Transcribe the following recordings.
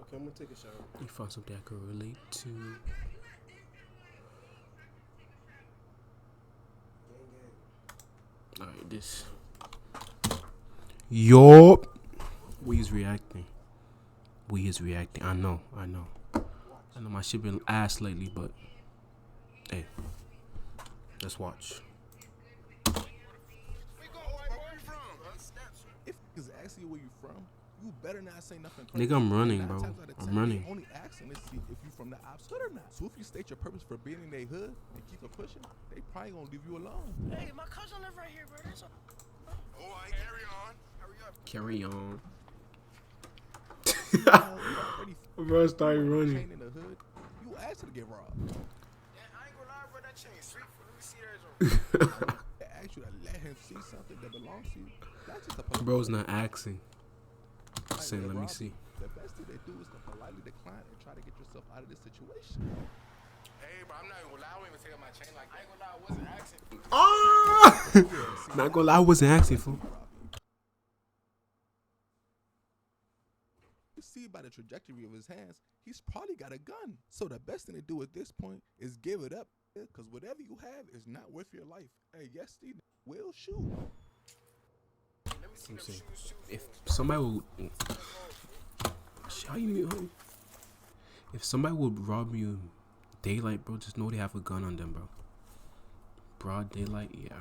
Okay, I'm gonna take a shower. You found something I could relate to. Alright, this. Yup. We is reacting. I know. I know my shit been ass lately, but hey, let's watch. If niggas ask you where you from, you better not say nothing crazy. Nigga, I'm running, And bro. 9 times out of 10, I'm running. they only asking to see if you from the ops hood or not. So if you state your purpose for being in their hood and keep it pushing, they probably gonna leave you alone. Hey, my cousin live right here, bro. Alright, carry on. Hurry up. Carry on. Bro, started running. In the hood, you asked to get robbed. Yeah, I ain't gonna lie, bro. That chain sweet. Let me see that. They asked you to let him see something that belongs to you. That's just a Bro's not asking. Saying, let me see. The best thing they do is to politely decline and try to get yourself out of this situation. Hey, bro, I'm not even gonna lie. I won't even take out my chain like that. I ain't gonna lie. I wasn't asking. Ah! Not gonna lie, I wasn't asking for. You see by the trajectory of his hands, he's probably got a gun. So the best thing to do at this point is give it up, because whatever you have is not worth your life. Hey, yes, Steve will shoot. Let me see them shoes. If somebody would, how you mean, honey? If somebody would rob you daylight, bro, just know they have a gun on them, bro. Broad daylight, yeah.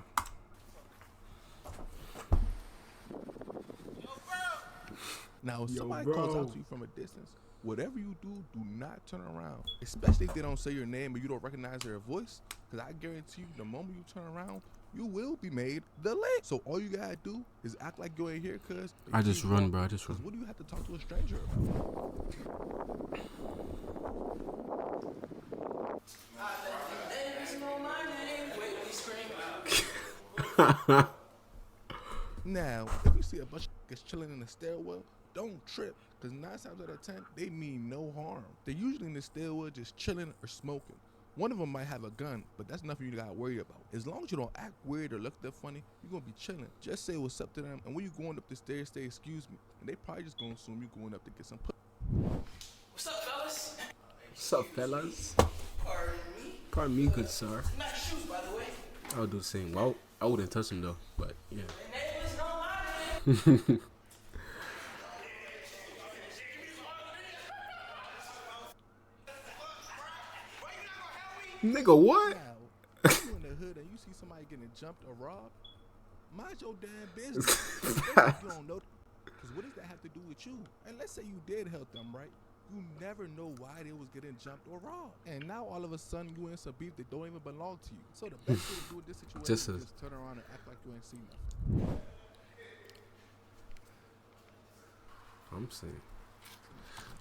Now, if somebody calls out to you from a distance, whatever you do, do not turn around. Especially if they don't say your name or you don't recognize their voice. Because I guarantee you, the moment you turn around, you will be made the leg. So all you gotta do is act like you ain't here, cuz. I just run, bro. I just run. What do you have to talk to a stranger about? Now, if you see a bunch of niggas chilling in the stairwell, don't trip, because 9 times out of 10, they mean no harm. They're usually in the stairwell just chilling or smoking. One of them might have a gun, but that's nothing you gotta worry about. As long as you don't act weird or look that funny, you're gonna be chilling. Just say what's up to them, and when you going up the stairs, say excuse me. And they probably just gonna assume you going up to get some What's up, fellas? What's up, fellas? Pardon me? Pardon me, good sir. Nice shoes, by the way. I would do the same. Well, I wouldn't touch them though, but yeah. The name is no lie. Nigga, what? Now, if you in the hood and you see somebody getting jumped or robbed, mind your damn business. You don't know, because what does that have to do with you? And let's say you did help them, right? You never know why they was getting jumped or robbed. And now all of a sudden you in some beef that don't even belong to you. So the best thing to do in this situation is turn around and act like you ain't seen nothing. I'm saying.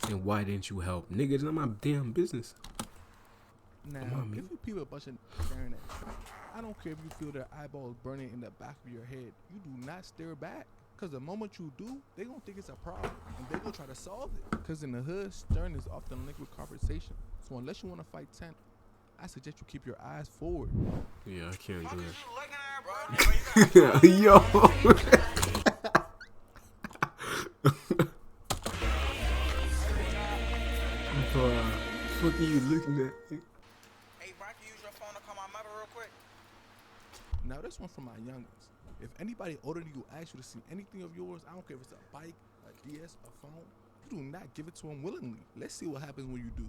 And why didn't you help? Nigga, it's not my damn business. Now, on, if you people a bunch of staring at you, I don't care if you feel their eyeballs burning in the back of your head. You do not stare back. Because the moment you do, they gonna think it's a problem. And they gonna try to solve it. Because in the hood, staring is often linked with conversation. So unless you want to fight 10, I suggest you keep your eyes forward. Yeah, I can't do You looking at, bro? it. Yo. What are you looking at? Hey, bro, I can use your phone to call my mother real quick. Now this one from my youngins. If anybody older than you asks you to see anything of yours, I don't care if it's a bike, a DS, a phone, you do not give it to them willingly. Let's see what happens when you do.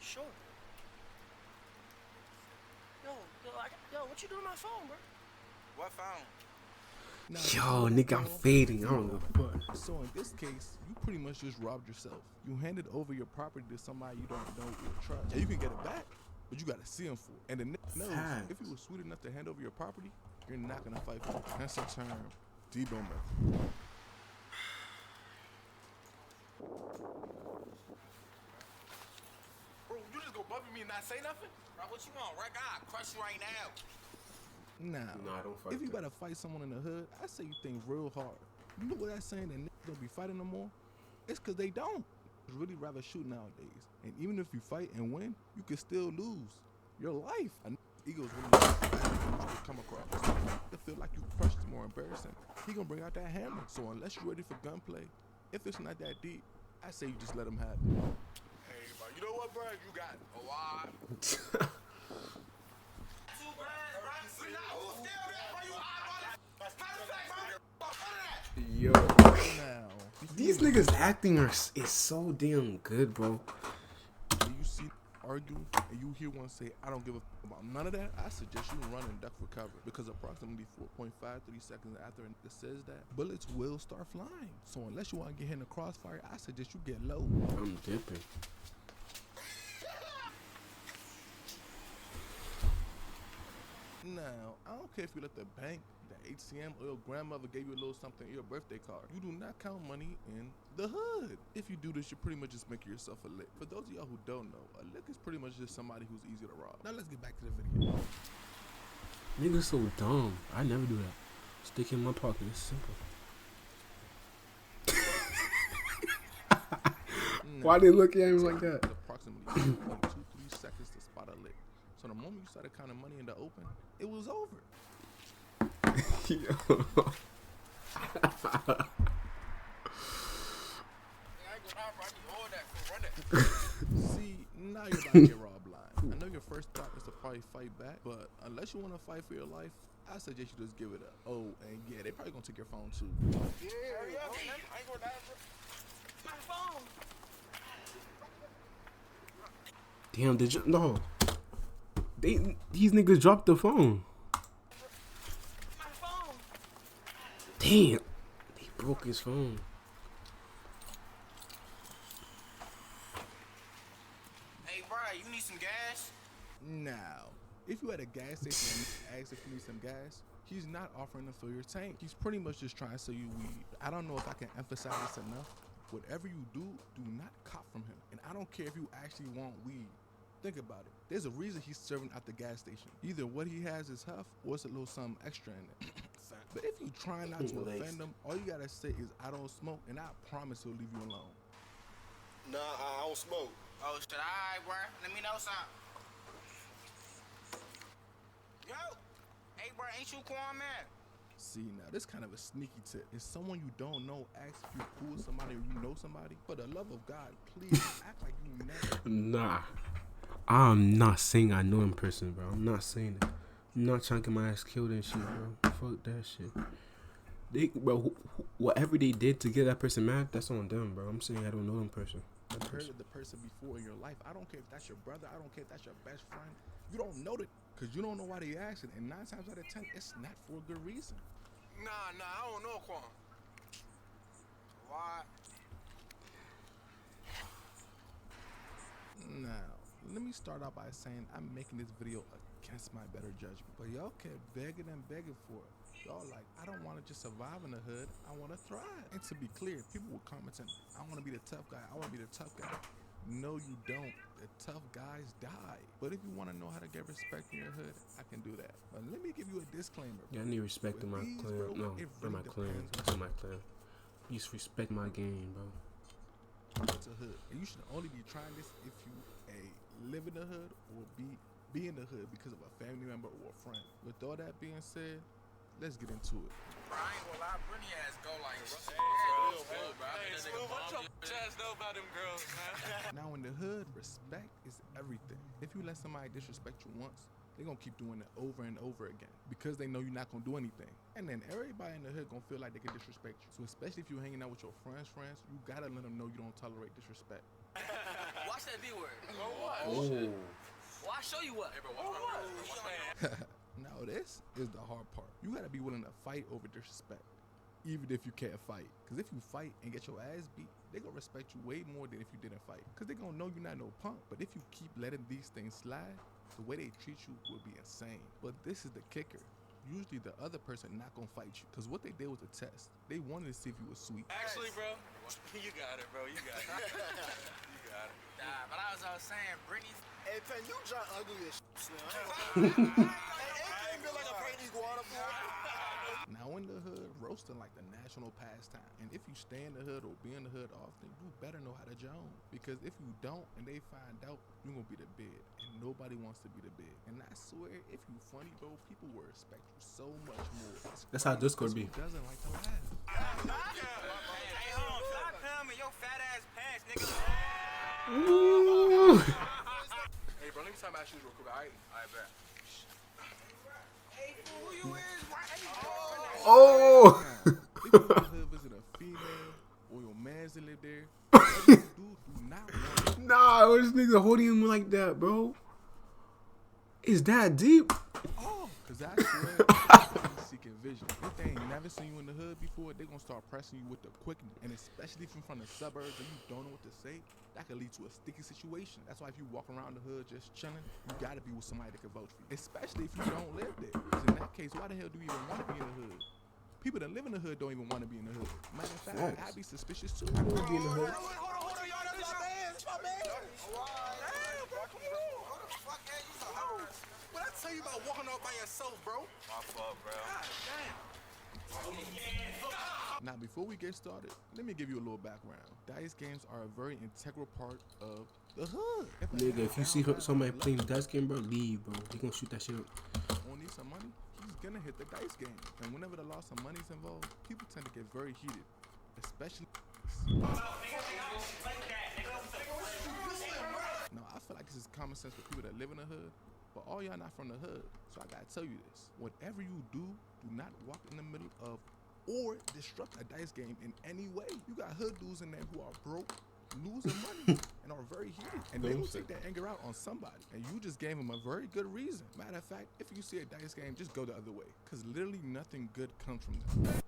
Sure. Yo, what you doing on my phone, bro? What phone? Now, Yo, nigga, I'm fading. I don't give a fuck. So in this case, you pretty much just robbed yourself. You handed over your property to somebody you don't know or trust. Yeah, you can get it back, but you gotta see him for it. And the nigga knows if you were sweet enough to hand over your property, you're not gonna fight for it. That's a term. Debo method. Bro, you just go bumping me and not say nothing? Bro, what you want, right? I'll crush you right now. Now, Nah, don't fight if you that. gotta fight someone in the hood, I say you think real hard. You know what that's saying that niggas don't be fighting no more? It's cause they don't. It's really rather shoot nowadays. And even if you fight and win, you can still lose your life. A nigga's ego is really to come across. To feel like you crushed is more embarrassing. He gonna bring out that hammer. So unless you're ready for gunplay, if it's not that deep, I say you just let him have it. Hey, bro, you know what, bro? You got it. Oh, why? Yo, Now, these niggas acting is so damn good, bro. do you see argue and you hear one say, I don't give a about none of that, I suggest you run and duck for cover, because approximately 4.53 seconds after it says that, bullets will start flying. So unless you want to get hit in the crossfire, I suggest you get low. I'm dipping. Now, I don't care if you let the bank, the ATM, or your grandmother gave you a little something in your birthday card. You do not count money in the hood. If you do this, you're pretty much just making yourself a lick. For those of y'all who don't know, a lick is pretty much just somebody who's easy to rob. Now let's get back to the video. Niggas so dumb. I never do that. Stick in my pocket. It's simple. Why they look at him like that? Approximately 2.23 seconds to spot a lick. So the moment you started counting money in the open, it was over. See, now you're about to get robbed blind. I know your first thought is to probably fight back, but unless you want to fight for your life, I suggest you just give it up. Oh, and yeah, they probably gonna take your phone too. Hurry up, man. I ain't gonna die, bro. My phone. Damn, did you? No. These niggas dropped the phone. My phone. Damn. They broke his phone. Hey, bro, you need some gas? Now, if you at a gas station and ask if you need some gas, he's not offering to fill your tank. He's pretty much just trying to sell you weed. I don't know if I can emphasize this enough. Whatever you do not cop from him. And I don't care if you actually want weed. Think about it. There's a reason he's serving at the gas station. Either what he has is huff or it's a little something extra in it. But if you try not to offend him, all you gotta say is, I don't smoke, and I promise he'll leave you alone. Nah, I don't smoke. Oh, shit, all right, bro. Let me know something. Yo! Hey, bro, ain't you Quan, man? See, now this kind of a sneaky tip. If someone you don't know asks if you cool with somebody or you know somebody, for the love of God, please act like you never. Nah. I'm not saying I know in person, bro. I'm not saying that. I'm not trying to get my ass killed and shit, bro. Fuck that shit. Bro, whatever they did to get that person mad, that's on them, bro. I'm saying I don't know in person. I've heard of the person before in your life. I don't care if that's your brother. I don't care if that's your best friend. You don't know that because you don't know why they asking. And 9 times out of 10, it's not for a good reason. Nah, I don't know Quan. Why? Now, let me start out by saying I'm making this video against my better judgment. But y'all kept begging and begging for it. Y'all like, I don't want to just survive in the hood. I want to thrive. And to be clear, people were commenting, I want to be the tough guy. I want to be the tough guy. No, you don't. The tough guys die. But if you want to know how to get respect in your hood, I can do that. But let me give you a disclaimer. Yeah, I need respect in my clan. No, for my clan. To my clan. Please respect my game, bro. It's a hood. And you should only be trying this if you live in the hood or be in the hood because of a family member or a friend. With all that being said, let's get into it. Bro, I ain't gonna lie, Brittany ass go like Now in the hood, respect is everything. If you let somebody disrespect you once, they're gonna keep doing it over and over again because they know you're not gonna do anything. And then everybody in the hood gonna feel like they can disrespect you. So especially if you're hanging out with your friends, you gotta let them know you don't tolerate disrespect. Watch that B word. Oh. Well, I'll show you what. Hey, bro, what? Now this is the hard part. You gotta be willing to fight over disrespect, even if you can't fight. Cause if you fight and get your ass beat, they gonna respect you way more than if you didn't fight. Cause they gonna know you're not no punk. But if you keep letting these things slide, the way they treat you will be insane. But this is the kicker. Usually the other person not gonna fight you. Cause what they did was a test. They wanted to see if you was sweet. Actually, bro, you got it, bro. You got it. You got it. Nah, but I was saying, Brittany. Hey, Pen, you try ugly as shit, Slim. Hey, it feel like a pregnant iguana, boy. Now in the hood, roasting like the national pastime. And if you stay in the hood or be in the hood often, you better know how to joan. Because if you don't and they find out, you're gonna be the bid. And nobody wants to be the bid. And I swear, if you funny, bro, people will respect you so much more. That's how Discord be. Who doesn't like to laugh? Hey, hold on. Stop coming your fat ass pants. Oh. Now, if you in the hood visit a female or your mans that live there, whatever you do not want. Nah, this nigga holding him like that, bro. Is that deep? Oh, cause I swear, they seeking vision. If they ain't never seen you in the hood before, they gonna start pressing you with the quickness. And especially if you're from the suburbs and you don't know what to say, that could lead to a sticky situation. That's why if you walk around the hood just chilling, you gotta be with somebody that can vote for you. Especially if you don't live there. Cause in that case, why the hell do you even want to be in the hood? People that live in the hood don't even want to be in the hood. Matter of fact, I'd be suspicious too. I want to be in the hood. Hold on, y'all. That's my man. That's my man. Damn, bro. Come on. Hold the fuck, man. You so hard. What I tell you about walking out by yourself, bro? My fault, bro. God damn. Now, before we get started, let me give you a little background. Dice games are a very integral part of the hood. Nigga, if you see somebody playing dice game, bro, leave, bro. He gonna shoot that shit up. Need some money, he's gonna hit the dice game. And whenever the loss of money is involved, people tend to get very heated, especially. Now, I feel like this is common sense for people that live in the hood, but all y'all not from the hood, so I gotta tell you this. Whatever you do not walk in the middle of or disrupt a dice game in any way. You got hood dudes in there who are broke, losing money, and are very heated. And they will take that anger out on somebody. And you just gave them a very good reason. Matter of fact, if you see a dice game, just go the other way. Because literally nothing good comes from them.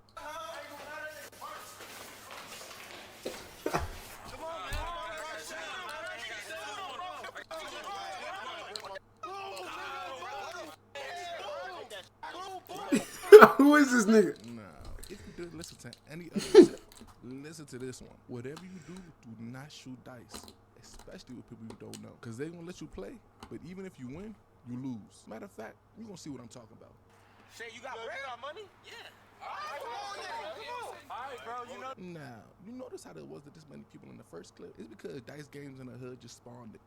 Who is this nigga? Nah, if you did listen to any other shit, listen to this one. Whatever you do not shoot dice. Especially with people you don't know. Because they gonna let you play, but even if you win, you lose. Matter of fact, you gonna see what I'm talking about. Shay, you got bread? You got money? Yeah. Alright, bro, you know. Now, you notice how there wasn't this many people in the first clip? It's because dice games in the hood just spawned it.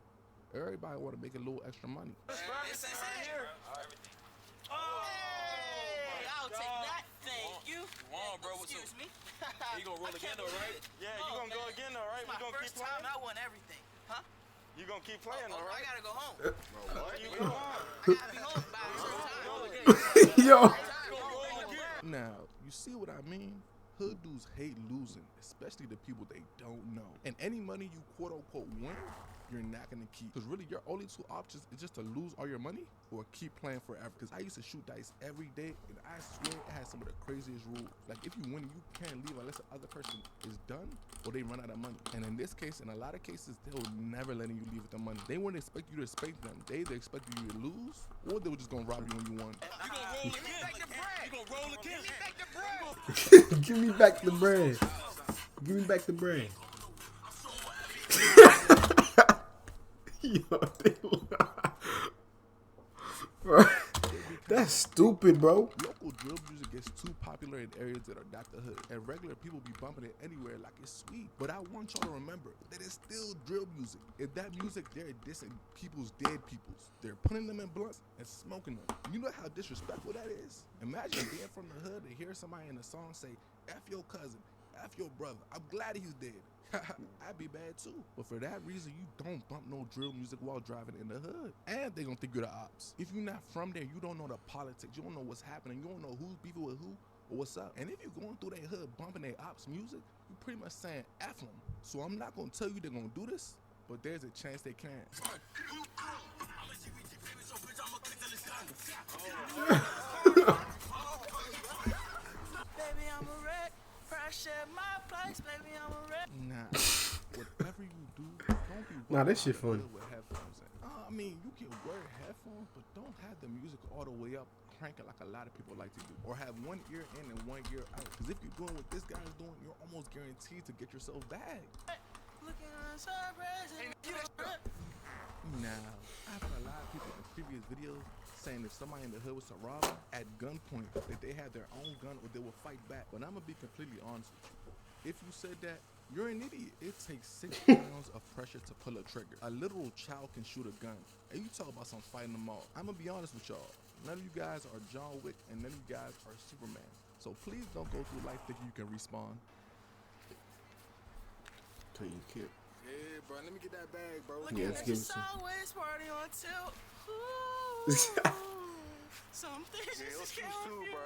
Everybody want to make a little extra money. It's here. I'll take that. Thank you. Excuse me. You gonna roll again, though, right? Yeah, you gonna go again, though, right? We gonna keep playing. Time I won everything, huh? You gonna keep playing, though, right? I gotta go home. What? You go home? I gotta be home by a certain time. Yo. Now, you see what I mean? Hood dudes hate losing, especially the people they don't know. And any money you quote unquote win, you're not gonna keep. Because really, your only two options is just to lose all your money or keep playing forever. Because I used to shoot dice every day, and I swear it has some of the craziest rules. Like, if you win, you can't leave unless the other person is done or they run out of money. And in this case, in a lot of cases, they'll never letting you leave with the money. They wouldn't expect you to spank them. They either expect you to lose, or they were just gonna rob you when you won. You gonna roll again? You gonna roll again? Give me back the bread. Give me back the bread. Give me back the bread. Yo, bro, that's stupid, bro. Local drill music gets too popular in areas that are not the hood, and regular people be bumping it anywhere like it's sweet. But I want y'all to remember that it's still drill music. If that music, they're dissing people's dead peoples. They're putting them in blunts and smoking them. You know how disrespectful that is? Imagine being from the hood and hear somebody in a song say, F your cousin, F your brother. I'm glad he's dead. I'd be bad too. But for that reason, you don't bump no drill music while driving in the hood. And they gonna think you're the ops. If you're not from there, you don't know the politics. You don't know what's happening. You don't know who's beefing with who or what's up. And if you're going through their hood bumping their ops music, you pretty much saying F them. So I'm not gonna tell you they're gonna do this, but there's a chance they can. Nah, whatever you do, don't be Nah, that shit funny. with headphones in. I mean, you can wear headphones, but don't have the music all the way up, cranking like a lot of people like to do. Or have one ear in and one ear out. Because if you're doing what this guy's doing, you're almost guaranteed to get yourself bagged. Now, I've heard a lot of people in previous videos saying if somebody in the hood was to rob them at gunpoint, that they had their own gun or they will fight back. But I'm going to be completely honest with you. If you said that, you're an idiot. It takes 6 pounds of pressure to pull a trigger. A literal child can shoot a gun. And you talk about some fighting them all. I'm going to be honest with y'all. None of you guys are John Wick and none of you guys are Superman. So please don't go through life thinking you can respawn. Tell you kid. Yeah, bro, let me get that bag, bro. Yeah, let's give it some. Party on tilt. Some things Yeah, it was too soon, bro.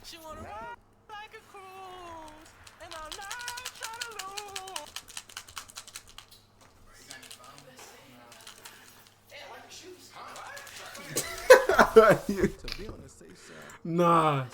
She wanna ride like a cruise, and I'm not trying to lose. Hey, I like your shoes. To be on the safe side. Nah.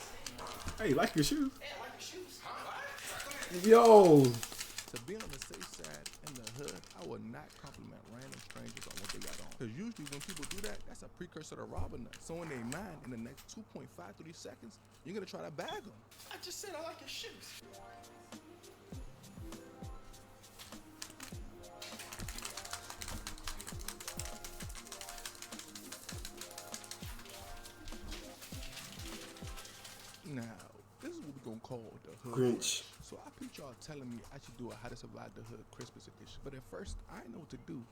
Hey, like your shoes? Hey, I like your shoes. Yo. To be on the safe side in the hood, I would not compliment random strangers on what they got on. Because usually when people do that, that's a precursor to robbing them. So in their mind, in the next 2.53 seconds, you're going to try to bag them. I just said I like your shoes. Now, this is what we're going to call the hood. Grinch. So I peeped y'all telling me I should do a How to Survive the Hood Christmas edition. But at first, I didn't know what to do.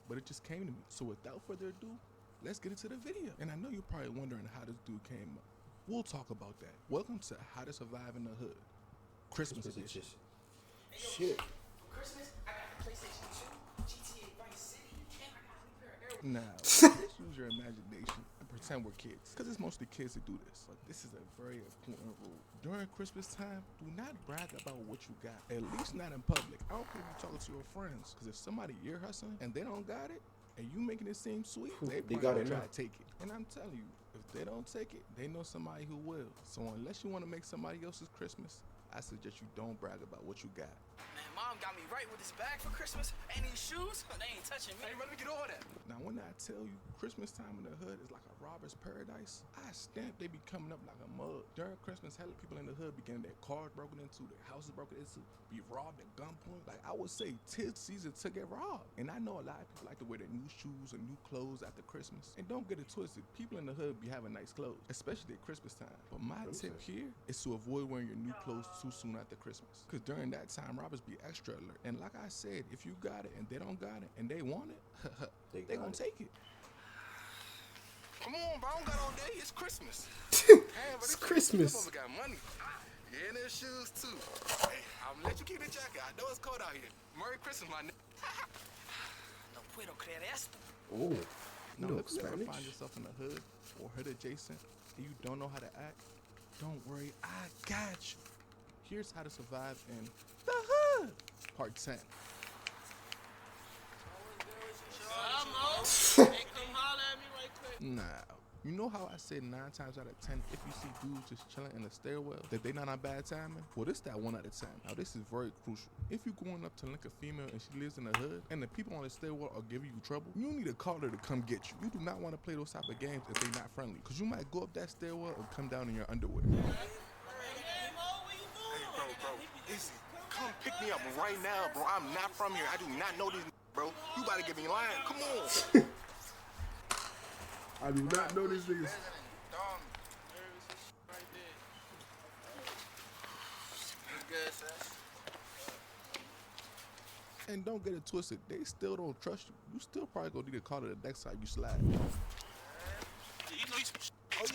But it just came to me. So without further ado, let's get into the video. And I know you're probably wondering how this dude came up. We'll talk about that. Welcome to How to Survive in the Hood Christmas edition. Shit. For Christmas, I got the PlayStation 2, GTA Vice City, and I got a new pair of Air. Now, let's use your imagination and pretend we're kids. Because it's mostly kids that do this. But this is a very important rule. During Christmas time, do not brag about what you got. At least not in public. I don't care if you're talking to your friends. Because if somebody ear hustling and they don't got it, and you making it seem sweet, they got probably it try now. to take it. And I'm telling you, if they don't take it, they know somebody who will. So unless you want to make somebody else's Christmas, I suggest you don't brag about what you got. Man, Mom got me right with this bag for Christmas, and these shoes, they ain't touching me. Hey, let me get all that. Now, when I tell you Christmas time in the hood is like a robber's paradise, I stamp they be coming up like a mug. During Christmas, hella people in the hood be getting their cars broken into, their houses broken into, be robbed at gunpoint. Like, I would say, 'tis season to get robbed. And I know a lot of people like to wear their new shoes and new clothes after Christmas. And don't get it twisted, people in the hood be having nice clothes, especially at Christmas time. But my tip here is to avoid wearing your new clothes too soon after Christmas. Because during that time, robbers be extra alert. And like I said, if you got it and they don't got it and they want it, they gonna take it. Come on, bro, I don't got all day. It's Christmas. It's Christmas. This got money. Yeah, and their shoes too. Hey, I'm gonna let you keep the jacket. I know it's cold out here. Merry Christmas, my nigga. No puedo creer esto. Oh. Now, You know if you ever Spanish? find yourself in the hood or hood adjacent and you don't know how to act, don't worry, I got you. Here's how to survive in the hood, part 10. Now, you know how I said 9 times out of 10, if you see dudes just chilling in the stairwell, that they not on bad timing? Well, this that 1 out of 10. Now, this is very crucial. If you going up to link a female and she lives in the hood, and the people on the stairwell are giving you trouble, you need to call her to come get you. You do not want to play those type of games if they not friendly, because you might go up that stairwell and come down in your underwear. Hey, bro, easy. Come pick me up right now, bro. I'm not from here. I do not know these, bro. You about to get me lying. Come on. I do not know these niggas. And don't get it twisted, they still don't trust you. You still probably gonna need to call her the next time you slide. Oh,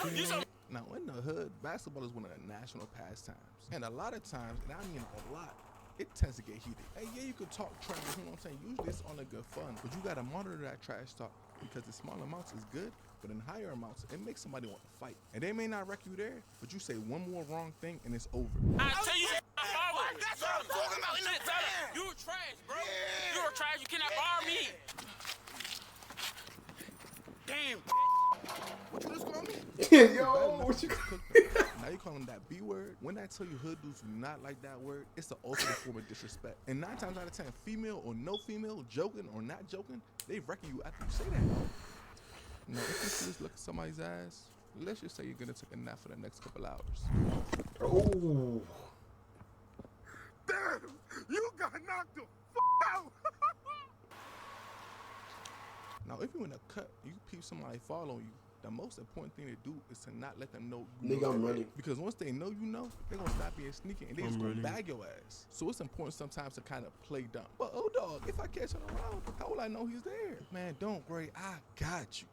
yeah? Now, in the hood, basketball is one of the national pastimes. And a lot of times, and I mean a lot, it tends to get heated. Hey, yeah, you can talk trash, you know what I'm saying? Usually it's only good fun, but you gotta monitor that trash talk, because the small amounts is good, but in higher amounts, it makes somebody want to fight. And they may not wreck you there, but you say one more wrong thing and it's over. I tell you, that's what I'm talking about. You were trash, bro. Yeah. You were trash. You cannot bar me. Damn. What you just call me? Yo, what you Now you call them that B word. When I tell you hood dudes do not like that word, it's the ultimate form of disrespect. And 9 times out of 10, female or no female, joking or not joking, they wrecking you after you say that. Now, if you see this look at somebody's ass, let's just say you're gonna take a nap for the next couple hours. Oh. Damn, you got knocked the out. Now, if you're in a cut, you peep somebody follow you, the most important thing to do is to not let them know you Nigga, know I'm that. running. Because once they know you know, they're gonna stop being sneaky and they just gonna bag your ass. So it's important sometimes to kind of play dumb. But oh dog, if I catch him around, how will I know he's there? Man, don't worry, I got you.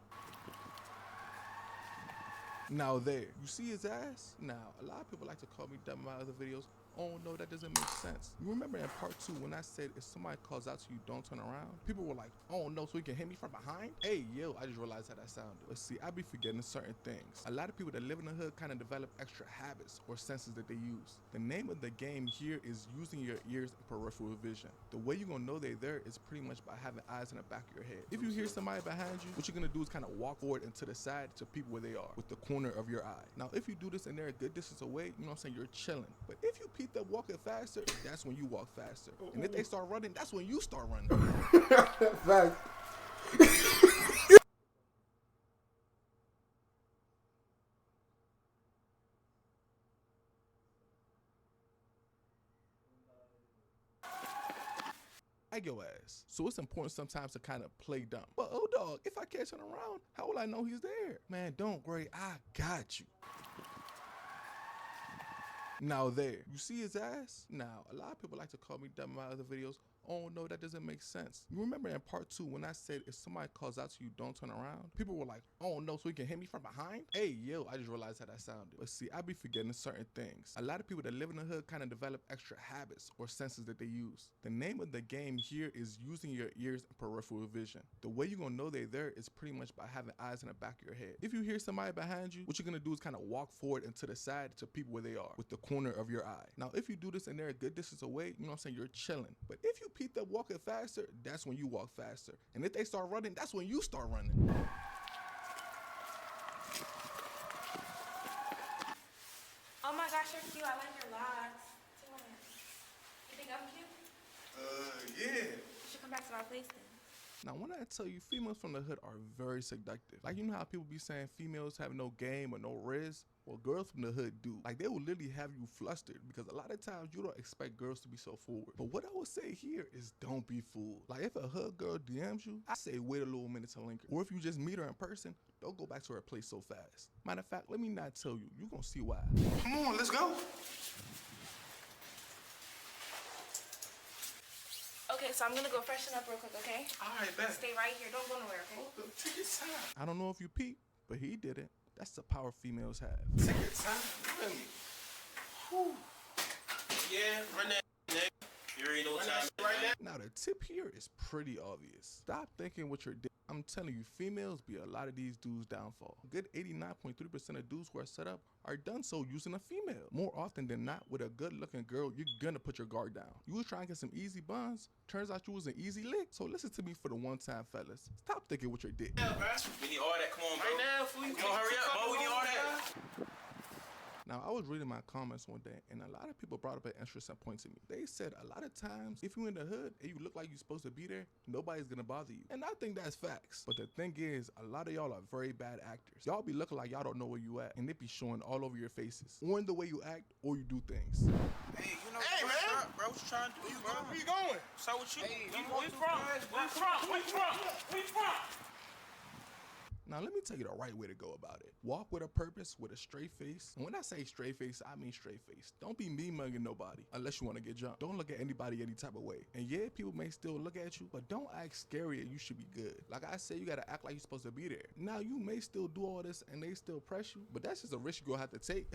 Now there, you see his ass? Now, a lot of people like to call me dumb in my other videos, Oh no, that doesn't make sense. You remember in part 2 when I said if somebody calls out to you, don't turn around? People were like, oh no, so he can hit me from behind? Hey, yo, I just realized how that sounded. But see, I be forgetting certain things. A lot of people that live in the hood kind of develop extra habits or senses that they use. The name of the game here is using your ears and peripheral vision. The way you're gonna know they're there is pretty much by having eyes in the back of your head. If you hear somebody behind you, what you're gonna do is kind of walk forward and to the side to people where they are with the corner of your eye. Now, if you do this and they're a good distance away, you know what I'm saying, you're chilling. But if you peep them walking faster, that's when you walk faster. And if they start running, that's when you start running. Fact. Like your ass. So it's important sometimes to kind of play dumb. But oh dog, if I catch him around, how will I know he's there? Man, don't worry, I got you. Now there, you see his ass? Now, a lot of people like to call me dumb in my other videos. Oh no, that doesn't make sense. You remember in part 2 when I said if somebody calls out to you, don't turn around? People were like, oh no, so he can hit me from behind? Hey, yo, I just realized how that sounded. But see, I be forgetting certain things. A lot of people that live in the hood kind of develop extra habits or senses that they use. The name of the game here is using your ears and peripheral vision. The way you're gonna know they're there is pretty much by having eyes in the back of your head. If you hear somebody behind you, what you're gonna do is kind of walk forward and to the side to people where they are with the corner of your eye. Now, if you do this and they're a good distance away, you know what I'm saying, you're chilling. But if you peep them walking faster, that's when you walk faster. And if they start running, that's when you start running. Oh my gosh, you're cute. I like your locks. You think I'm cute? Yeah. You should come back to my place then. Now, when I tell you, females from the hood are very seductive. Like, you know how people be saying females have no game or no riz? Well, girls from the hood do. Like, they will literally have you flustered because a lot of times you don't expect girls to be so forward. But what I would say here is don't be fooled. Like, if a hood girl DMs you, I say wait a little minute to linger. Or if you just meet her in person, don't go back to her place so fast. Matter of fact, let me not tell you. You're gonna see why. Come on, let's go. Okay, so I'm gonna go freshen up real quick, okay? All right, bet. Stay right here. Don't go nowhere, okay? Oh, take your time. I don't know if you peep, but he didn't. That's the power females have. Take your time. Feel me? Whew. Yeah, run that, nigga. You already know what time it is right now. Now, the tip here is pretty obvious. Stop thinking what you're doing. I'm telling you, females be a lot of these dudes' downfall. A good 89.3% of dudes who are set up are done so using a female. More often than not, with a good-looking girl, you're gonna put your guard down. You was trying to get some easy buns. Turns out you was an easy lick. So listen to me for the one time, fellas. Stop thinking with your dick. Yeah, bro. We need all that. Come on, bro. Right now, fool. Come on, hurry up, bro. We need all that. Now, I was reading my comments one day, and a lot of people brought up an interesting point to me. They said a lot of times, if you're in the hood and you look like you're supposed to be there, nobody's gonna bother you. And I think that's facts. But the thing is, a lot of y'all are very bad actors. Y'all be looking like y'all don't know where you at, and it be showing all over your faces, or in the way you act, or you do things. Hey, you know, hey, man. Bro, what you trying to do, bro? Where you going? So what you? Hey, where you from? Where you from? Now, let me tell you the right way to go about it. Walk with a purpose, with a straight face. And when I say straight face, I mean straight face. Don't be mean-mugging nobody unless you want to get jumped. Don't look at anybody any type of way. And yeah, people may still look at you, but don't act scary and you should be good. Like I said, you got to act like you're supposed to be there. Now, you may still do all this and they still press you, but that's just a risk you're going to have to take.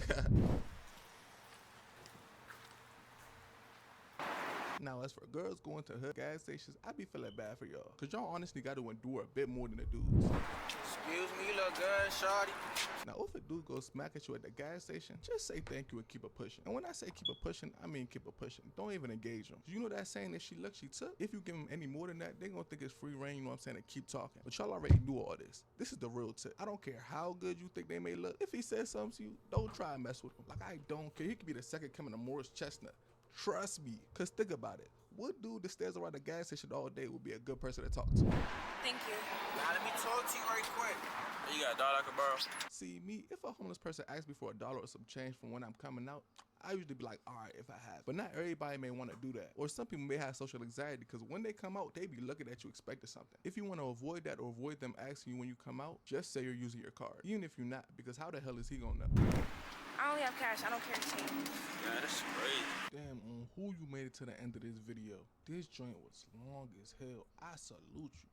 Now, as for girls going to hood gas stations, I be feeling bad for y'all. Cause y'all honestly got to endure a bit more than the dudes. Excuse me, you look good, shawty. Now, if a dude goes smack at you at the gas station, just say thank you and keep it pushing. And when I say keep it pushing, I mean keep it pushing. Don't even engage them. You know that saying, if she looked, she took? If you give them any more than that, they gonna think it's free reign, you know what I'm saying, and keep talking. But y'all already knew all this. This is the real tip. I don't care how good you think they may look. If he says something to you, don't try and mess with him. Like, I don't care. He could be the second coming of Morris Chestnut. Trust me, cause think about it. What dude that stares around the gas station all day would be a good person to talk to? Thank you. Now let me talk to you right quick. You got a dollar I can borrow? See, me, if a homeless person asks me for $1 or some change from when I'm coming out, I usually be like, all right, if I have. But not everybody may want to do that. Or some people may have social anxiety because when they come out, they be looking at you expecting something. If you want to avoid that or avoid them asking you when you come out, just say you're using your card. Even if you're not, because how the hell is he gonna know? I only have cash. I don't carry change. Yeah, that's crazy. Damn, on who you made it to the end of this video. This joint was long as hell. I salute you.